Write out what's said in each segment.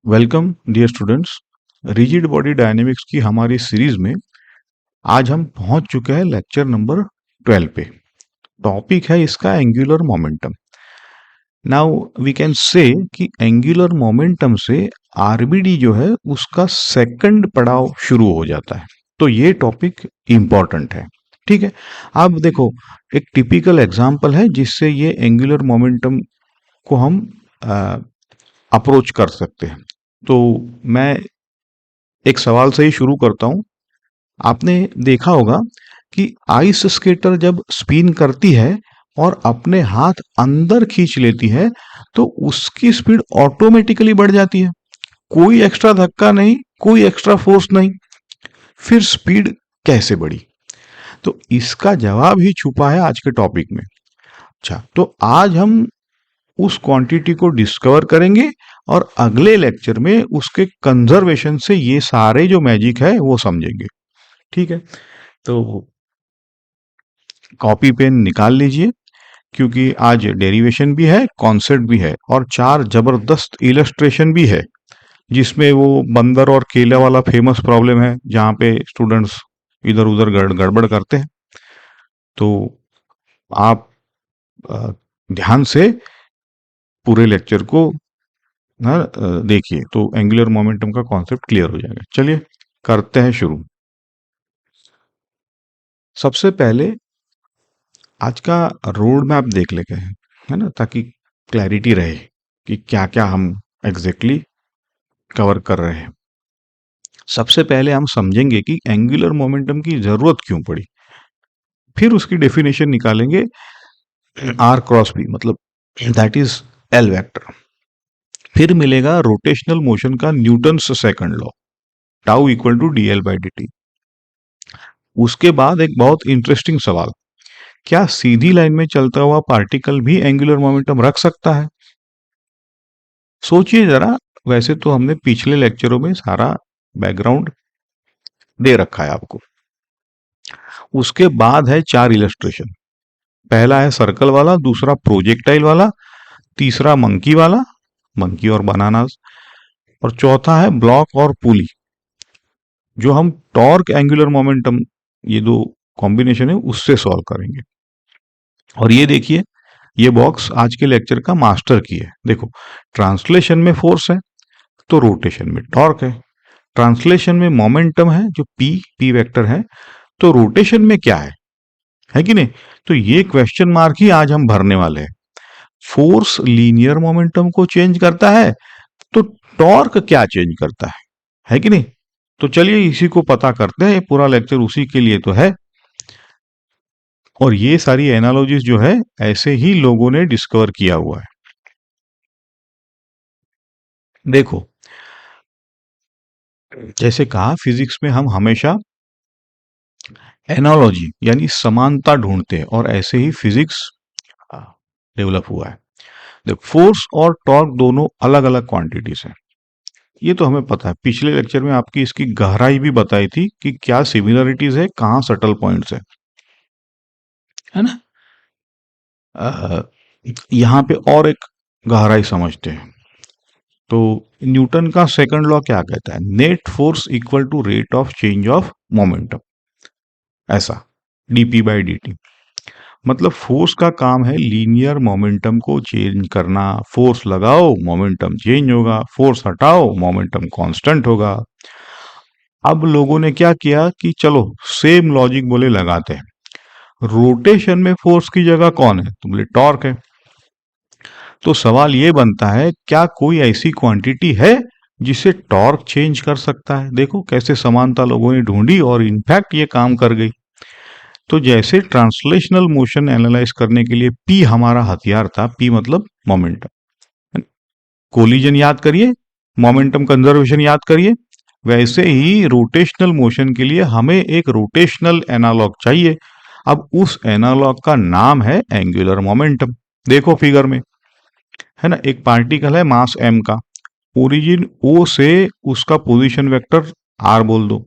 Welcome dear students. Rigid body dynamics की हमारी series में आज हम पहुंच चुके हैं लेक्चर नंबर 12 पे। टॉपिक है इसका angular momentum. Now we can say कि एंगुलर मोमेंटम से आरबीडी जो है उसका सेकंड पड़ाव शुरू हो जाता है। तो ये टॉपिक इंपॉर्टेंट है। ठीक है, अब देखो एक टिपिकल एग्जांपल है जिससे ये एंगुलर मोमेंटम को हम अप्रोच कर सकते हैं। तो मैं एक सवाल से ही शुरू करता हूं। आपने देखा होगा कि आइस स्केटर जब स्पिन करती है और अपने हाथ अंदर खींच लेती है तो उसकी स्पीड ऑटोमेटिकली बढ़ जाती है। कोई एक्स्ट्रा धक्का नहीं, कोई एक्स्ट्रा फोर्स नहीं। फिर स्पीड कैसे बढ़ी? तो इसका जवाब ही छुपा है आज के टॉपिक में। अच्छा, तो आज हम उस क्वांटिटी को डिस्कवर करेंगे और अगले लेक्चर में उसके कंजर्वेशन से ये सारे जो मैजिक है वो समझेंगे। ठीक है, तो कॉपी पेन निकाल लीजिए क्योंकि आज डेरिवेशन भी है, कॉन्सेप्ट भी है और चार जबरदस्त इलस्ट्रेशन भी है जिसमें वो बंदर और केला वाला फेमस प्रॉब्लम है जहाँ पे स्टूडेंट्स इधर उधर गड़बड़ करते हैं। तो आप ध्यान से पूरे लेक्चर को देखिए तो एंगुलर मोमेंटम का कॉन्सेप्ट क्लियर हो जाएगा। चलिए करते हैं शुरू। सबसे पहले आज का रोड मैप देख लेते हैं, है ना, ताकि क्लैरिटी रहे कि क्या क्या हम एग्जैक्टली कवर कर रहे हैं। सबसे पहले हम समझेंगे कि एंगुलर मोमेंटम की जरूरत क्यों पड़ी, फिर उसकी डेफिनेशन निकालेंगे। आर क्रॉस बी मतलब दैट इज एल वेक्टर। फिर मिलेगा रोटेशनल मोशन का Newton's second law, tau equal to D L by D T. उसके बाद एक बहुत इंटरेस्टिंग सवाल, क्या सीधी लाइन में चलता हुआ पार्टिकल भी एंगुलर मोमेंटम रख सकता है? सोचिए जरा। वैसे तो हमने पिछले लेक्चरों में सारा बैकग्राउंड दे रखा है आपको। उसके बाद है चार इलस्ट्रेशन। पहला है सर्कल वाला, दूसरा प्रोजेक्टाइल वाला, तीसरा मंकी वाला, मंकी और बनानास, और चौथा है ब्लॉक और पुली, जो हम टॉर्क एंगुलर मोमेंटम ये दो कॉम्बिनेशन है उससे सॉल्व करेंगे। और ये देखिए, ये बॉक्स आज के लेक्चर का मास्टर की है। देखो, ट्रांसलेशन में फोर्स है तो रोटेशन में टॉर्क है, ट्रांसलेशन में मोमेंटम है जो पी वेक्टर है, तो रोटेशन में क्या है कि नहीं? तो ये क्वेश्चन मार्क ही आज हम भरने वाले हैं। फोर्स लीनियर मोमेंटम को चेंज करता है तो टॉर्क क्या चेंज करता है कि नहीं? तो चलिए इसी को पता करते हैं। पूरा लेक्चर उसी के लिए तो है। और ये सारी एनालॉजीज जो है ऐसे ही लोगों ने डिस्कवर किया हुआ है। देखो, जैसे कहा फिजिक्स में हम हमेशा एनालॉजी यानी समानता ढूंढते हैं और ऐसे ही फिजिक्स डेवलप हुआ है। देखो, फोर्स और टॉर्क दोनों अलग अलग क्वांटिटीज हैं, ये तो हमें पता है। पिछले लेक्चर में आपकी इसकी गहराई भी बताई थी कि क्या सिमिलरिटीज है, कहाँ सटल पॉइंट्स है ना। यहाँ पे और एक गहराई समझते हैं। तो न्यूटन का सेकंड लॉ क्या कहता है? Net force equal to rate of change of momentum, ऐसा डीपी बाई डी टी। मतलब फोर्स का काम है लीनियर मोमेंटम को चेंज करना। फोर्स लगाओ मोमेंटम चेंज होगा, फोर्स हटाओ मोमेंटम कांस्टेंट होगा। अब लोगों ने क्या किया कि चलो सेम लॉजिक बोले लगाते हैं। रोटेशन में फोर्स की जगह कौन है? तो बोले टॉर्क है। तो सवाल ये बनता है, क्या कोई ऐसी क्वांटिटी है जिसे टॉर्क चेंज कर सकता है? देखो कैसे समानता लोगों ने ढूंढी और इनफैक्ट ये काम कर गई। तो जैसे ट्रांसलेशनल मोशन एनालाइज करने के लिए पी हमारा हथियार था, पी मतलब मोमेंटम, कोलिजन याद करिए, मोमेंटम कंजर्वेशन याद करिए, वैसे ही रोटेशनल मोशन के लिए हमें एक रोटेशनल एनालॉग चाहिए। अब उस एनालॉग का नाम है एंगुलर मोमेंटम। देखो फिगर में, है ना, एक पार्टिकल है मास m का, ओरिजिन O से उसका पोजीशन वेक्टर r बोल दो,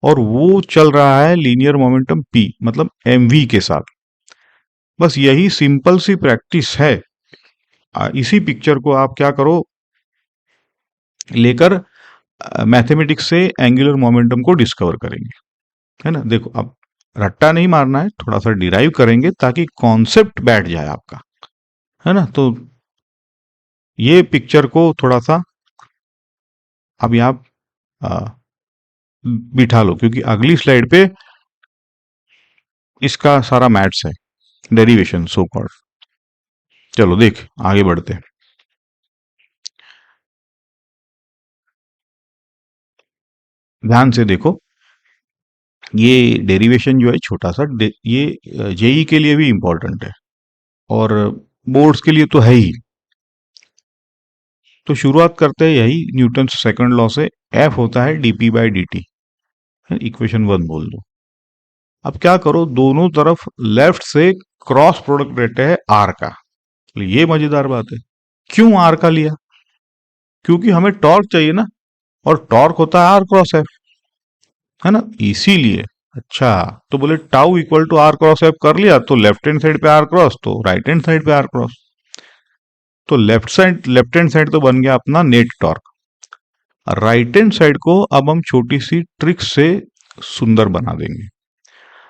और वो चल रहा है लीनियर मोमेंटम p मतलब mv के साथ। बस यही सिंपल सी प्रैक्टिस है। इसी पिक्चर को आप क्या करो, लेकर मैथमेटिक्स से एंगुलर मोमेंटम को डिस्कवर करेंगे, है ना। देखो अब रट्टा नहीं मारना है, थोड़ा सा डिराइव करेंगे ताकि कॉन्सेप्ट बैठ जाए आपका, है ना। तो ये पिक्चर को थोड़ा सा अभी आप आ, बिठा लो, क्योंकि अगली स्लाइड पे इसका सारा मैथ्स है, डेरिवेशन सो कॉल्ड। चलो देख आगे बढ़ते हैं। ध्यान से देखो, ये डेरिवेशन जो है छोटा सा ये जेई के लिए भी इंपॉर्टेंट है और बोर्ड्स के लिए तो है ही। तो शुरुआत करते हैं यही न्यूटन सेकंड लॉ से। एफ होता है DP by D T, equation 1 बोल दो। अब क्या करो, दोनों तरफ लेफ्ट से क्रॉस प्रोडक्ट लेते हैं आर का। तो ये मजेदार बात है, क्यों आर का लिया? क्योंकि हमें टॉर्क चाहिए ना, और टॉर्क होता है आर क्रॉस एफ, है ना, इसीलिए। अच्छा, तो बोले tau equal to R cross F कर लिया, तो लेफ्ट हैंड साइड पे आर क्रॉस, तो राइट हैंड साइड पे आर क्रॉस। तो लेफ्ट हैंड साइड तो बन गया अपना net torque. Right hand side को अब हम छोटी सी ट्रिक से सुंदर बना देंगे।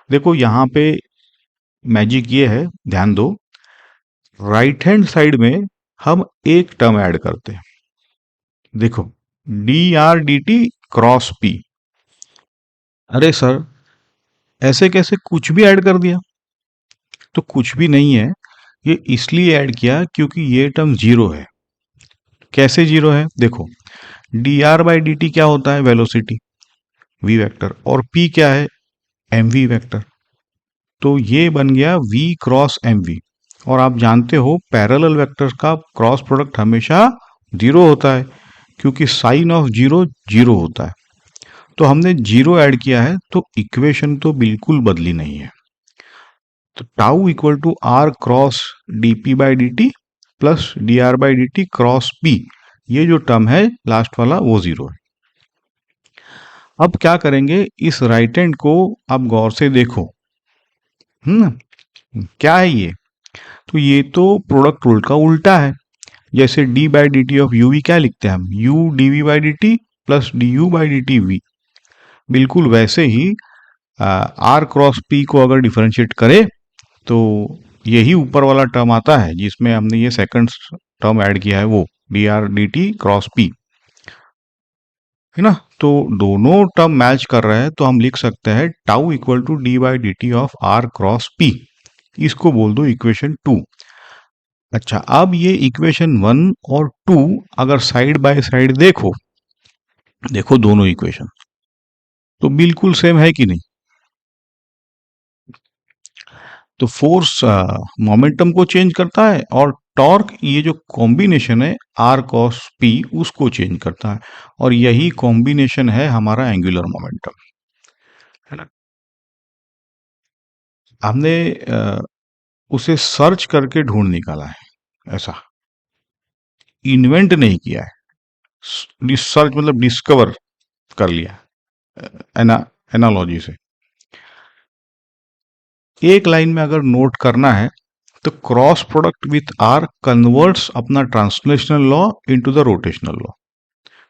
देखो यहाँ पे मैजिक ये है, ध्यान दो। राइट हैंड साइड में हम एक टर्म ऐड करते हैं, देखो D R D T cross P. अरे सर, ऐसे कैसे कुछ भी ऐड कर दिया? तो कुछ भी नहीं है, ये इसलिए ऐड किया क्योंकि ये टर्म जीरो है। कैसे जीरो है? देखो D R by D T क्या होता है? वेलोसिटी, वी वेक्टर, और पी क्या है? M V vector. तो ये बन गया v क्रॉस एम वी। और आप जानते हो पैरेलल वेक्टर्स का क्रॉस प्रोडक्ट हमेशा जीरो होता है, क्योंकि साइन ऑफ जीरो जीरो होता है। तो हमने जीरो ऐड किया है, तो इक्वेशन तो बिल्कुल बदली नहीं है। तो tau equal to R cross D P by D T plus D R by D T cross P, ये जो टर्म है लास्ट वाला वो जीरो है। अब क्या करेंगे, इस राइट हैंड को आप गौर से देखो। क्या है ये? तो ये तो प्रोडक्ट रूल का उल्टा है। जैसे D by D T of U V क्या लिखते हैं हम? U D V by D T plus D U by D T V. बिल्कुल वैसे ही आर क्रॉस पी को अगर डिफरेंशिएट करें तो यही ऊपर वाला टर्म आता है जिसमें हमने ये सेकंड टर्म ऐड किया है, वो D R D T cross P, है ना। तो दोनों टर्म मैच कर रहे हैं, तो हम लिख सकते हैं tau equal to D by D T of R cross P. इसको बोल दो इक्वेशन 2। अच्छा, अब ये इक्वेशन 1 और 2 अगर साइड बाय साइड देखो, देखो दोनों इक्वेशन तो बिल्कुल सेम है कि नहीं? तो फोर्स मोमेंटम को चेंज करता है, और टॉर्क ये जो कॉम्बिनेशन है आर कॉस पी उसको चेंज करता है, और यही कॉम्बिनेशन है हमारा एंगुलर मोमेंटम, है ना। हमने उसे सर्च करके ढूंढ निकाला है, ऐसा इन्वेंट नहीं किया है। सर्च मतलब डिस्कवर कर लिया एना एनालॉजी से। एक लाइन में अगर नोट करना है तो cross product with R converts अपना translational law into the rotational law.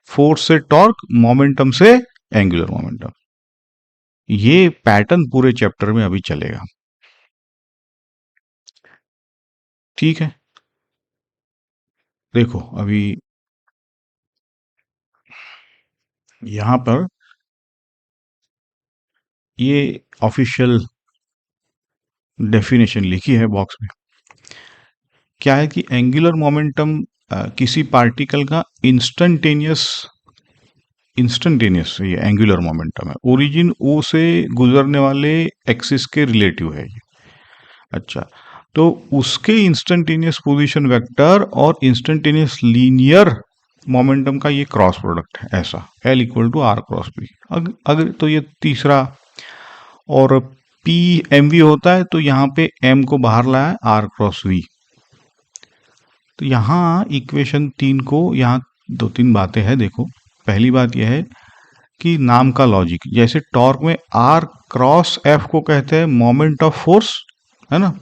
Force से टॉर्क, मोमेंटम से एंगुलर मोमेंटम। ये पैटर्न पूरे चैप्टर में अभी चलेगा, ठीक है। देखो अभी यहां पर ये ऑफिशियल डेफिनेशन लिखी है बॉक्स में। क्या है कि एंगुलर मोमेंटम किसी पार्टिकल का इंस्टेंटेनियस ये एंगुलर मोमेंटम है, ओरिजिन ओ से गुजरने वाले एक्सिस के रिलेटिव है ये। अच्छा, तो उसके इंस्टेंटेनियस पोजीशन वेक्टर और इंस्टेंटेनियस लीनियर मोमेंटम का ये क्रॉस प्रोडक्ट है, ऐसा L equal to R cross P. अगर तो ये तीसरा, और पी एम वी होता है, तो यहाँ पे एम को बाहर लाया आर क्रॉस वी। तो यहाँ इक्वेशन 3 को, यहाँ दो तीन बातें हैं देखो। पहली बात यह है कि नाम का लॉजिक, जैसे टॉर्क में आर क्रॉस एफ को कहते हैं मोमेंट ऑफ फोर्स, है ना।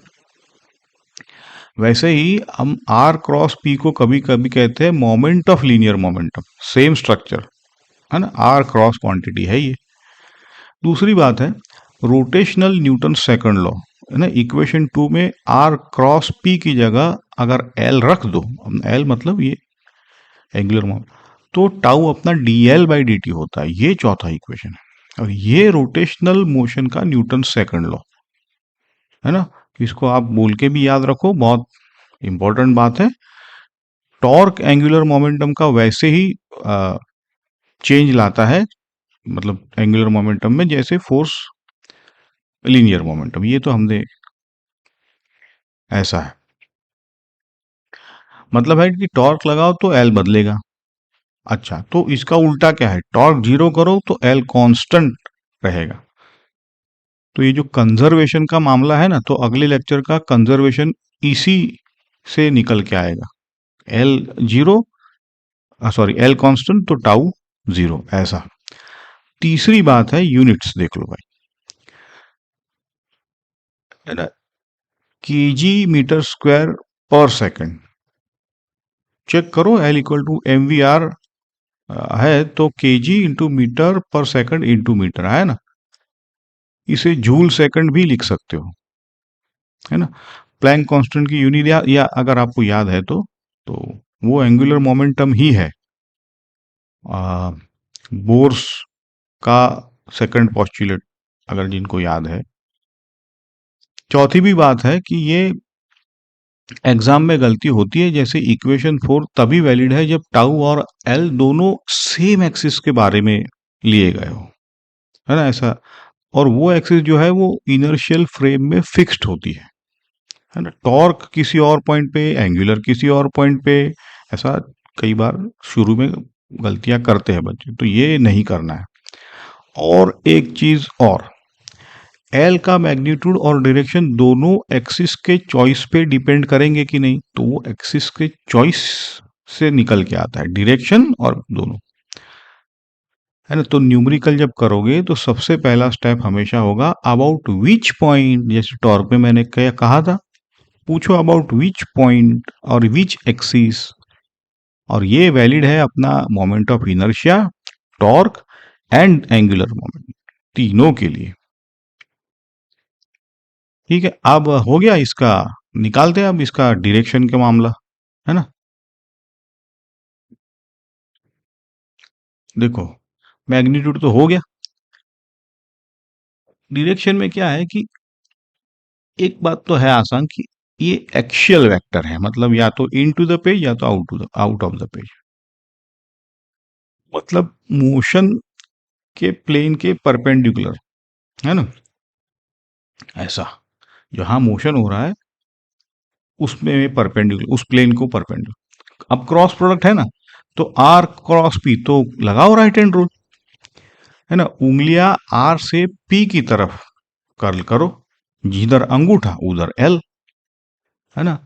वैसे ही हम आर क्रॉस पी को कभी कभी कहते हैं moment of linear momentum, same structure है ना, आर क्रॉस क्वांटिटी है ये। दूसरी बात है रोटेशनल न्यूटन सेकंड लॉ है ना, इक्वेशन 2 में आर क्रॉस पी की जगह अगर एल रख दो, एल मतलब ये एंगुलर मोमेंट, तो टाउ अपना D L by D T होता है। ये चौथा इक्वेशन है और ये रोटेशनल मोशन का न्यूटन सेकंड लॉ है ना। इसको आप बोल के भी याद रखो, बहुत इंपॉर्टेंट बात है। टॉर्क एंगुलर मोमेंटम का वैसे ही चेंज लाता है, मतलब एंगुलर मोमेंटम में जैसे फोर्स लीनियर मोमेंटम, ये तो हमने ऐसा है। मतलब है कि टॉर्क लगाओ तो एल बदलेगा। अच्छा, तो इसका उल्टा क्या है, टॉर्क जीरो करो तो एल कांस्टेंट रहेगा। तो ये जो कंजर्वेशन का मामला है ना, तो अगले लेक्चर का कंजर्वेशन इसी से निकल के आएगा। L zero, sorry L constant तो टाउ जीरो, ऐसा। तीसरी बात है यूनिट्स, देख लो भाई, है ना, KG metre square per second. Check करो, L equal to M V R है तो KG into metre per second into metre है ना। इसे जूल सेकंड भी लिख सकते हो, है ना। प्लैंक कांस्टेंट की यूनिट या अगर आपको याद है तो वो एंगुलर मोमेंटम ही है, बोर्स का सेकंड पोस्टुलेट, अगर जिनको याद है। चौथी भी बात है कि ये एग्जाम में गलती होती है, जैसे इक्वेशन 4 तभी वैलिड है जब टाउ और एल दोनों सेम एक्सिस के बारे में लिए गए हो, है ना, ऐसा। और वो एक्सिस जो है वो इनर्शियल फ्रेम में फिक्स्ड होती है ना। टॉर्क किसी और पॉइंट पे, एंगुलर किसी और पॉइंट पे, ऐसा कई बार शुरू में गलतियां करते हैं बच्चे, तो ये नहीं करना है। और एक चीज और, एल का मैग्नीट्यूड और डायरेक्शन दोनों एक्सिस के चॉइस पे डिपेंड करेंगे कि नहीं, तो वो एक्सिस के चॉइस से निकल के आता है, डायरेक्शन और दोनों, है ना। तो न्यूमेरिकल जब करोगे तो सबसे पहला स्टेप हमेशा होगा अबाउट विच पॉइंट, जैसे टॉर्क में मैंने क्या कहा था, पूछो अबाउट विच पॉइंट और विच एक्सिस। और ये वैलिड है अपना moment of inertia, torque and angular moment, तीनों के लिए। ठीक है, अब हो गया इसका, निकालते हैं अब इसका डायरेक्शन का मामला, है ना। देखो, मैग्नीट्यूड तो हो गया, डायरेक्शन में क्या है कि एक बात तो है आसान कि ये एक्सियल वेक्टर है, मतलब या तो इन टू द पेज या तो आउट ऑफ द पेज, मतलब मोशन के प्लेन के परपेंडिकुलर, है ना, ऐसा। जहां मोशन हो रहा है उसमें परपेंडिकुलर, उस प्लेन को परपेंडिकुलर। अब क्रॉस प्रोडक्ट है ना, तो आर क्रॉस पी, तो लगाओ राइट हैंड रूल, है ना। उंगलियां आर से पी की तरफ कर्ल करो, जिधर अंगूठा उधर एल, है ना।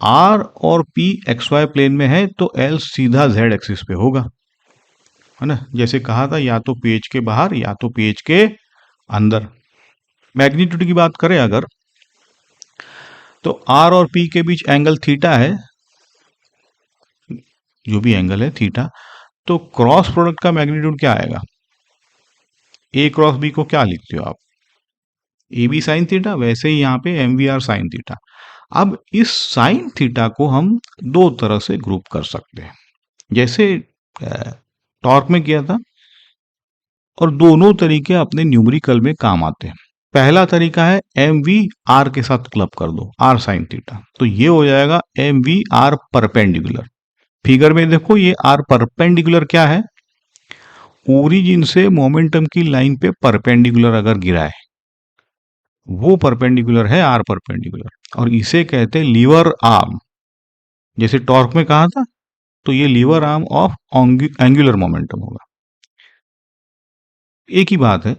आर और पी एक्स वाई प्लेन में है तो एल सीधा जेड एक्सिस पे होगा, है ना। जैसे कहा था, या तो पेज के बाहर या तो पेज के अंदर। मैग्नीट्यूड की बात करें अगर, तो आर और पी के बीच एंगल थीटा है, जो भी एंगल है थीटा, तो क्रॉस प्रोडक्ट का मैग्नीट्यूड क्या आएगा, ए क्रॉस बी को क्या लिखते हो आप, ए बी साइन थीटा, वैसे ही यहाँ पे M V R sine theta. अब इस साइन थीटा को हम दो तरह से ग्रुप कर सकते हैं, जैसे टॉर्क में किया था, और दोनों तरीके अपने न्यूमेरिकल में काम आते हैं। पहला तरीका है एम वी आर के साथ क्लब कर दो, आर साइन थीटा, तो ये हो जाएगा M V R perpendicular. Figure में देखो, ये आर परपेंडिकुलर क्या है, ओरिजिन से मोमेंटम की लाइन पे परपेंडिकुलर अगर गिरा है, वो परपेंडिकुलर है आर परपेंडिकुलर, और इसे कहते हैं लीवर आर्म। जैसे टॉर्क में कहा था, तो ये lever arm of angular momentum होगा। एक ही बात है,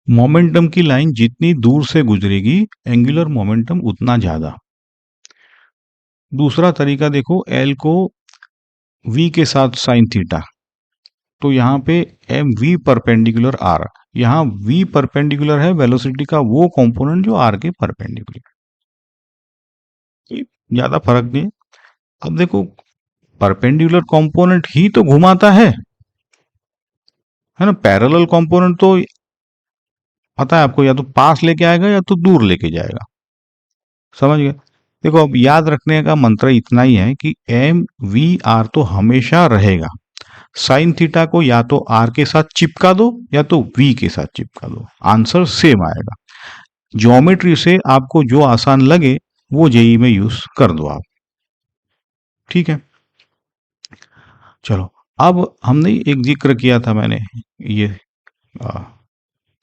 मोमेंटम की लाइन जितनी दूर से गुजरेगी एंगुलर मोमेंटम उतना ज्यादा। दूसरा तरीका देखो, एल को वी के साथ साइन थीटा, तो यहाँ पे एम वी परपेंडिकुलर आर, यहाँ वी परपेंडिकुलर है वेलोसिटी का वो कंपोनेंट जो आर के परपेंडिकुलर। ज्यादा फर्क नहीं है। अब देखो परपेंडिकुलर कंपोनेंट ही तो घुमाता है ना। पैरेलल कंपोनेंट तो पता है आपको, या तो पास लेके आएगा या तो दूर लेके जाएगा। समझ गए। देखो अब याद रखने का मंत्र इतना ही है कि एम वी आर तो हमेशा रहेगा। साइन थीटा को या तो आर के साथ चिपका दो या तो वी के साथ चिपका दो, आंसर सेम आएगा। ज्योमेट्री से आपको जो आसान लगे वो जेई में यूज कर दो आप। ठीक है, चलो अब हमने एक जिक्र किया था मैंने ये आ,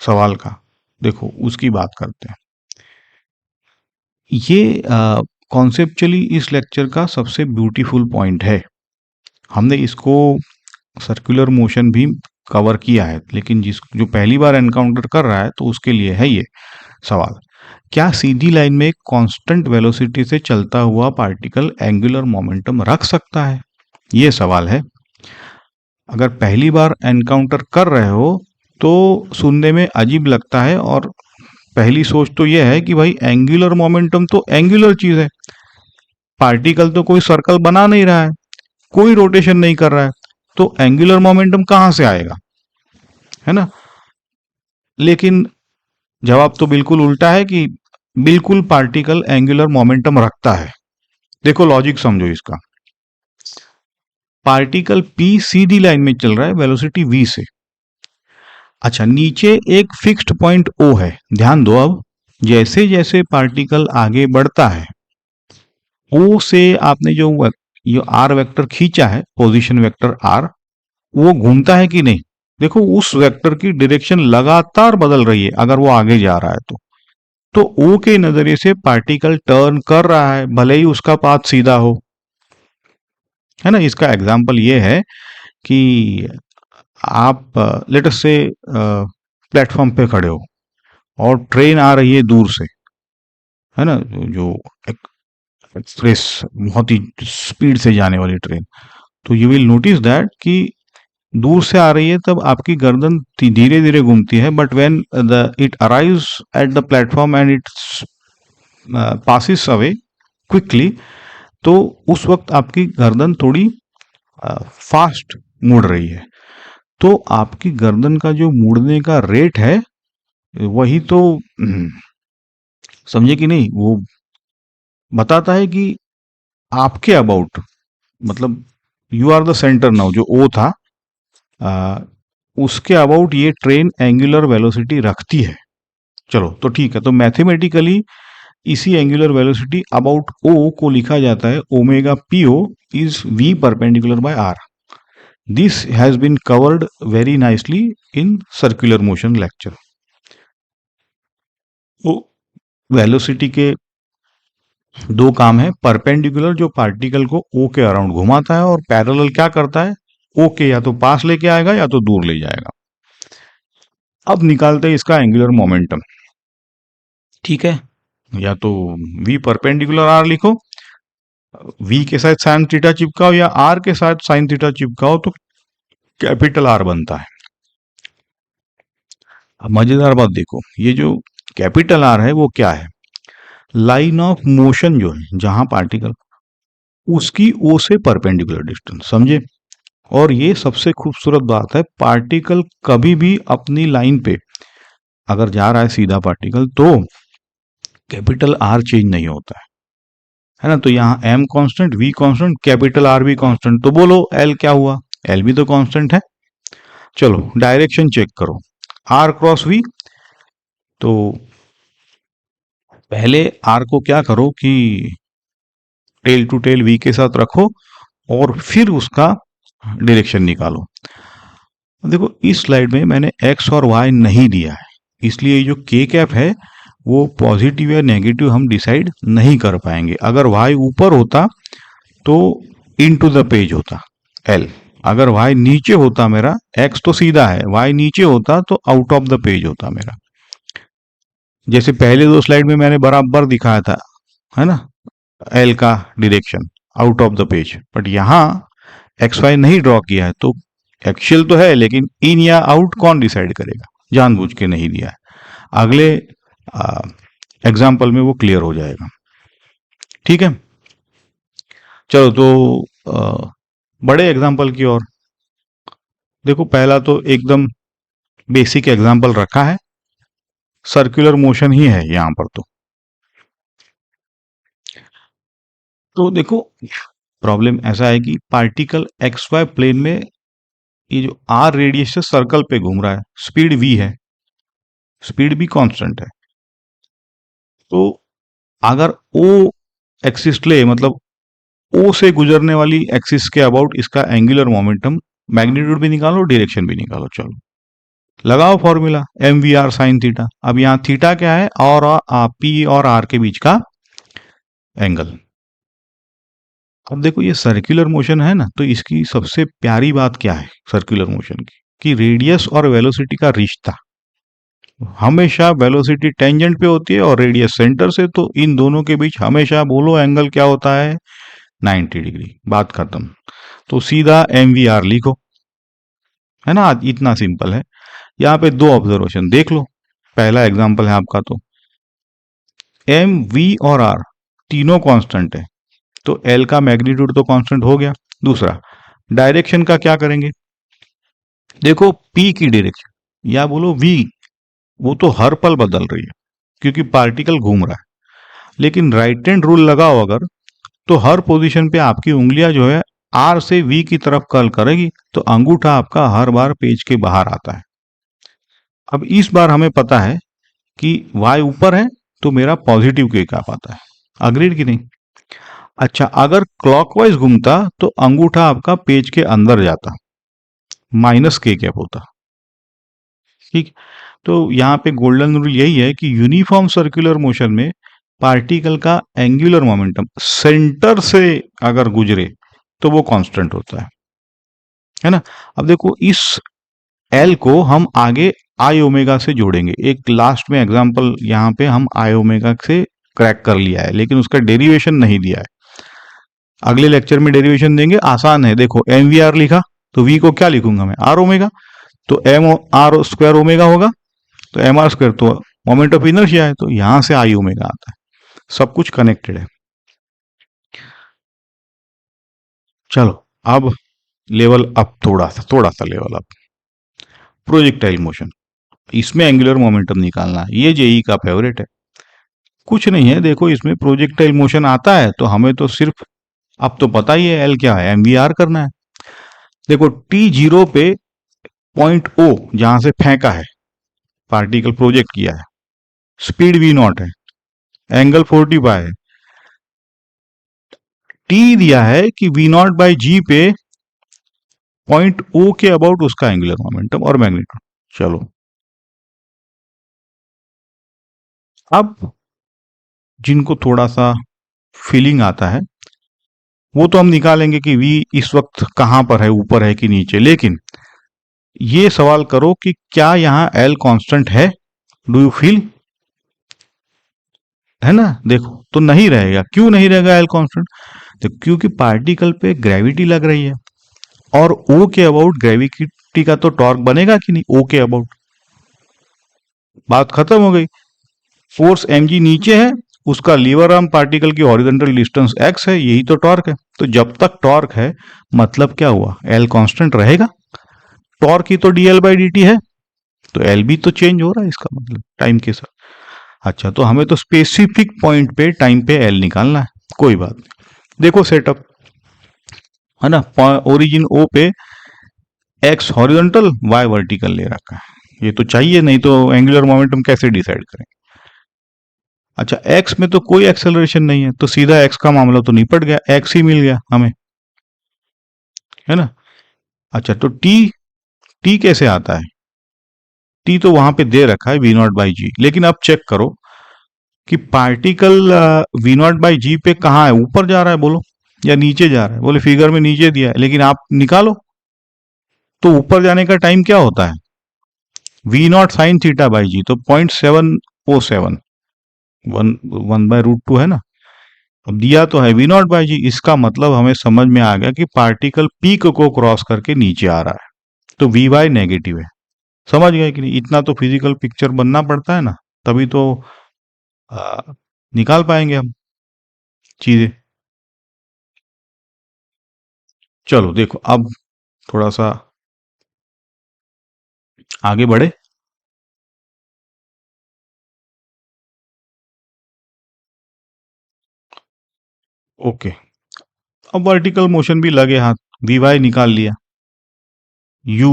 सवाल का, देखो उसकी बात करते हैं। ये कॉन्सेप्चुअली इस लेक्चर का सबसे ब्यूटीफुल पॉइंट है। हमने इसको सर्कुलर मोशन भी कवर किया है, लेकिन जो पहली बार एनकाउंटर कर रहा है तो उसके लिए है ये सवाल। क्या सीधी लाइन में कांस्टेंट वेलोसिटी से चलता हुआ पार्टिकल एंगुलर मोमेंटम रख सकता है? ये सवाल है। अगर पहली बार एनकाउंटर कर रहे हो तो सुनने में अजीब लगता है, और पहली सोच तो यह है कि भाई एंगुलर मोमेंटम तो एंगुलर चीज है, पार्टिकल तो कोई सर्कल बना नहीं रहा है, कोई रोटेशन नहीं कर रहा है, तो एंगुलर मोमेंटम कहां से आएगा, है ना। लेकिन जवाब तो बिल्कुल उल्टा है कि बिल्कुल पार्टिकल एंगुलर मोमेंटम रखता है। देखो लॉजिक समझो इसका। पार्टिकल पी सीधी लाइन में चल रहा है वेलोसिटी वी से। अच्छा, नीचे एक फिक्स्ड पॉइंट ओ है, ध्यान दो। अब जैसे जैसे पार्टिकल आगे बढ़ता है, ओ से आपने जो ये आर वेक्टर खींचा है, पोजीशन वेक्टर आर, वो घूमता है कि नहीं? देखो उस वेक्टर की डायरेक्शन लगातार बदल रही है अगर वो आगे जा रहा है तो ओ के नजरिए से पार्टिकल टर्न कर रहा है, भले ही उसका पाथ सीधा हो, है ना। इसका एग्जांपल ये है कि आप लेट अस से प्लेटफॉर्म पे खड़े हो और ट्रेन आ रही है दूर से, है ना, जो एक्सप्रेस बहुत ही स्पीड से जाने वाली ट्रेन। तो यू विल नोटिस दैट कि दूर से आ रही है तब आपकी गर्दन धीरे धीरे घूमती है, but when the it arrives at the platform and it passes away quickly, तो उस वक्त आपकी गर्दन थोड़ी फास्ट मुड़ रही है। तो आपकी गर्दन का जो मुड़ने का रेट है वही तो समझे कि नहीं, वो बताता है कि आपके अबाउट, मतलब you are the centre now, जो ओ था उसके अबाउट ये ट्रेन एंगुलर वेलोसिटी रखती है। चलो तो ठीक है, तो मैथमेटिकली इसी एंगुलर वेलोसिटी अबाउट ओ को लिखा जाता है omega P O is V perpendicular by R. This has been covered very nicely in circular motion lecture. तो वेलोसिटी के दो काम है, परपेंडिकुलर जो पार्टिकल को ओ के अराउंड घुमाता है, और पैरेलल क्या करता है, ओ के या तो पास लेके आएगा या तो दूर ले जाएगा। अब निकालते हैं इसका एंगुलर मोमेंटम। ठीक है, या तो v परपेंडिकुलर आर लिखो, v के साथ साइन थीटा चिपकाओ या r के साथ साइन थीटा चिपकाओ तो कैपिटल आर बनता है। अब मजेदार बात देखो, ये जो कैपिटल आर है वो क्या है, लाइन ऑफ मोशन जो है जहां पार्टिकल, उसकी ओ से परपेंडिकुलर डिस्टेंस, समझे। और ये सबसे खूबसूरत बात है, पार्टिकल कभी भी अपनी लाइन पे अगर जा रहा है सीधा पार्टिकल तो कैपिटल आर चेंज नहीं होता है ना। तो यहाँ M constant, V constant, capital R भी कांस्टेंट, तो बोलो एल क्या हुआ, एल भी तो कांस्टेंट है। चलो डायरेक्शन चेक करो, आर क्रॉस वी। तो पहले आर को क्या करो कि टेल टू टेल वी के साथ रखो और फिर उसका डायरेक्शन निकालो। देखो इस स्लाइड में मैंने एक्स और वाई नहीं दिया है, इसलिए जो के कैप है वो पॉजिटिव या नेगेटिव हम डिसाइड नहीं कर पाएंगे। अगर वाई ऊपर होता तो इन टू द पेज होता एल, अगर वाई नीचे होता, मेरा एक्स तो सीधा है, वाई नीचे होता तो आउट ऑफ द पेज होता मेरा। जैसे पहले दो स्लाइड में मैंने बराबर दिखाया था, है ना, एल का direction out of the page, but यहाँ एक्स वाई नहीं ड्रॉ किया है, तो एक्चुअल तो है लेकिन इन या आउट कौन डिसाइड करेगा, जानबूझ के नहीं दिया है। अगले एग्जाम्पल में वो क्लियर हो जाएगा। ठीक है, चलो तो अ, बड़े एग्जाम्पल की ओर देखो। पहला तो एकदम बेसिक एग्जाम्पल रखा है, सर्कुलर मोशन ही है यहां पर। तो देखो, प्रॉब्लम ऐसा है कि पार्टिकल एक्स वाई प्लेन में ये जो आर रेडियस से सर्कल पे घूम रहा है, स्पीड वी है, स्पीड भी कांस्टेंट है। तो अगर ओ एक्सिस ले, मतलब ओ से गुजरने वाली एक्सिस के अबाउट इसका एंगुलर मोमेंटम, मैग्नीट्यूड भी निकालो, डायरेक्शन भी निकालो। चलो लगाओ formula M V R sine theta. अब यहाँ थीटा क्या है, और पी और आर के बीच का एंगल। अब देखो ये सर्कुलर मोशन है ना, तो इसकी सबसे प्यारी बात क्या है सर्कुलर मोशन की, कि रेडियस और वेलोसिटी का रिश्ता। हमेशा वेलोसिटी टेंजेंट पे होती है और रेडियस सेंटर से, तो इन दोनों के बीच हमेशा बोलो एंगल क्या होता है, 90 डिग्री। बात खत्म। तो सीधा एम वी आर लिखो, है ना, इतना सिंपल है। यहाँ पे दो ऑब्जर्वेशन देख लो। पहला एग्जांपल है आपका, तो एम वी और आर तीनों कांस्टेंट है, तो एल का मैग्नीट्यूड तो कांस्टेंट हो गया। दूसरा, डायरेक्शन का क्या करेंगे। देखो पी की डायरेक्शन या बोलो वी, वो तो हर पल बदल रही है क्योंकि पार्टिकल घूम रहा है। लेकिन राइट हैंड रूल लगाओ अगर, तो हर पोजीशन पे आपकी उंगलियां जो है आर से वी की तरफ कर्ल करेगी, तो अंगूठा आपका हर बार पेज के बाहर आता है। अब इस बार हमें पता है कि वाई ऊपर है, तो मेरा पॉजिटिव के कैप आता है। अग्रीड कि नहीं। अच्छा, अगर क्लॉकवाइज घूमता तो अंगूठा आपका पेज के अंदर जाता, माइनस के कैप होता। ठीक। तो यहाँ पे गोल्डन रूल यही है कि यूनिफॉर्म सर्कुलर मोशन में पार्टिकल का एंगुलर मोमेंटम सेंटर से अगर गुजरे तो वो कांस्टेंट होता है ना। अब देखो इस एल को हम आगे आई ओमेगा से जोड़ेंगे। एक लास्ट में एग्जांपल यहाँ पे हम आई ओमेगा से क्रैक कर लिया है, लेकिन उसका डेरिवेशन नहीं दिया है। अगले लेक्चर में डेरिवेशन देंगे, आसान है। देखो एम वी आर लिखा, तो वी को क्या लिखूंगा मैं, आर ओमेगा। तो एम आर स्क्वायर ओमेगा होगा, तो एम आर स्क्वायर तो मोमेंट ऑफ इनर्शिया है, तो यहां से आई ओमेगा आता है। सब कुछ कनेक्टेड है। चलो अब लेवल अप, थोड़ा सा लेवल अप। प्रोजेक्टाइल मोशन, इसमें एंगुलर मोमेंटम निकालना है, ये जेई का फेवरेट है। कुछ नहीं है, देखो इसमें प्रोजेक्टाइल मोशन आता है तो हमें तो सिर्फ अब तो पता ही है एल क्या है, एम वी आर करना है। देखो टी जीरो पे पॉइंट ओ जहां से फेंका है, पार्टिकल प्रोजेक्ट किया है, स्पीड वी नॉट है, एंगल 45 है। टी दिया है कि वी नॉट बाई जी पे पॉइंट ओ के अबाउट उसका एंगुलर मोमेंटम और मैग्नीट्यूड। चलो अब जिनको थोड़ा सा फीलिंग आता है वो तो हम निकालेंगे कि वी इस वक्त कहां पर है, ऊपर है कि नीचे। लेकिन ये सवाल करो कि क्या यहां एल कांस्टेंट है, डू यू फील, है ना। देखो तो नहीं रहेगा। क्यों नहीं रहेगा एल कांस्टेंट, तो क्योंकि पार्टिकल पे ग्रेविटी लग रही है, और ओ के अबाउट ग्रेविटी का तो टॉर्क बनेगा कि नहीं, ओ के अबाउट। बात खत्म हो गई। फोर्स एम जी नीचे है, उसका लीवर आर्म पार्टिकल की हॉरिजॉन्टल डिस्टेंस एक्स है, यही तो टॉर्क है। तो जब तक टॉर्क है, मतलब क्या हुआ, एल कांस्टेंट रहेगा। टॉर्क ही तो डीएल बाई डी टी है, तो एल भी तो चेंज हो रहा है, इसका मतलब टाइम के साथ। अच्छा, तो हमें तो स्पेसिफिक पॉइंट पे टाइम पे एल निकालना है। कोई बात नहीं, देखो सेटअप है ना। ओरिजिन ओ पे एक्स हॉरिजॉन्टल, वाई वर्टिकल ले रखा है। ये तो चाहिए, नहीं तो एंगुलर मोमेंटम कैसे डिसाइड करें। अच्छा, एक्स में तो कोई एक्सेलरेशन नहीं है, तो सीधा एक्स का मामला तो निपट गया, एक्स ही मिल गया हमें, है ना। अच्छा, तो टी, टी कैसे आता है, टी तो वहां पे दे रखा है वी नॉट बाई जी। लेकिन अब चेक करो कि पार्टिकल वी नॉट बाई जी पे कहाँ है, ऊपर जा रहा है बोलो या नीचे जा रहा है। बोले फिगर में नीचे दिया है, लेकिन आप निकालो तो ऊपर जाने का टाइम क्या होता है, V naught sine theta by g, तो 0.707, 1/√2 है ना। अब दिया तो है वी नॉट बाई जी, इसका मतलब हमें समझ में आ गया कि पार्टिकल पीक को क्रॉस करके नीचे आ रहा है, तो वी वाई नेगेटिव है। समझ गए कि नहीं। इतना तो फिजिकल पिक्चर बनना पड़ता है ना, तभी तो आ, निकाल पाएंगे हम चीजें। चलो देखो अब थोड़ा सा आगे बढ़े। ओके, अब वर्टिकल मोशन भी लगे हाथ, वी वाई निकाल लिया, यू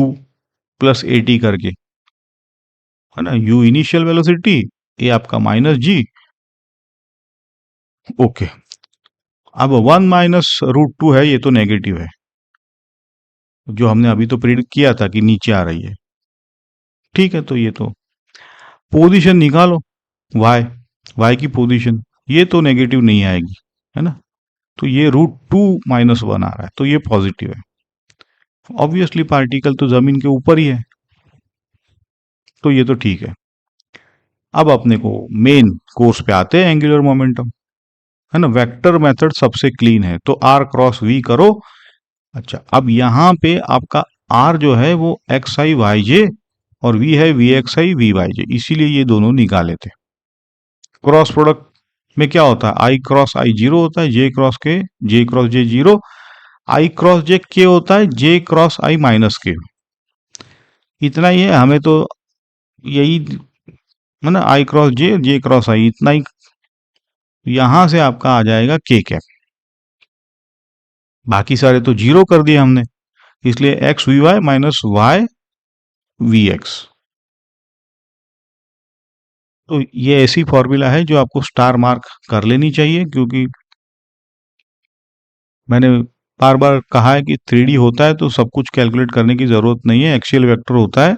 प्लस ए टी करके, है ना, यू इनिशियल वेलोसिटी, ए आपका माइनस जी। ओके, अब 1 - √2 है, ये तो नेगेटिव है, जो हमने अभी तो प्रिडिक्ट किया था कि नीचे आ रही है। ठीक है, तो ये तो पोजीशन निकालो, वाई, वाई की पोजीशन, ये तो नेगेटिव नहीं आएगी, है ना। तो ये √2 - 1 आ रहा है, तो ये पॉजिटिव है। ऑब्वियसली पार्टिकल तो जमीन के ऊपर ही है, तो ये तो ठीक है। अब अपने को मेन कोर्स पे आते हैं, एंगुलर मोमेंटम, है ना। वेक्टर मेथड सबसे क्लीन है, तो आर क्रॉस वी करो। अच्छा, अब यहां पे आपका आर जो है वो एक्स आई वाई जे, और वी है V X I V Y J, इसीलिए ये दोनों निकाले थे। क्रॉस प्रोडक्ट में क्या होता है, आई क्रॉस आई जीरो होता है, जे क्रॉस के, जे क्रॉस जे जीरो, आई क्रॉस जे के होता है, जे क्रॉस आई माइनस के। इतना ही है, हमें तो यही, है ना, आई क्रॉस जे, जे क्रॉस आई, इतना ही। यहां से आपका आ जाएगा के कैप, बाकी सारे तो जीरो कर दिए हमने, इसलिए X V Y minus Y V X. तो ये ऐसी फॉर्मूला है जो आपको स्टार मार्क कर लेनी चाहिए, क्योंकि मैंने बार बार कहा है कि 3D होता है तो सब कुछ कैलकुलेट करने की जरूरत नहीं है, एक्सियल वेक्टर होता है,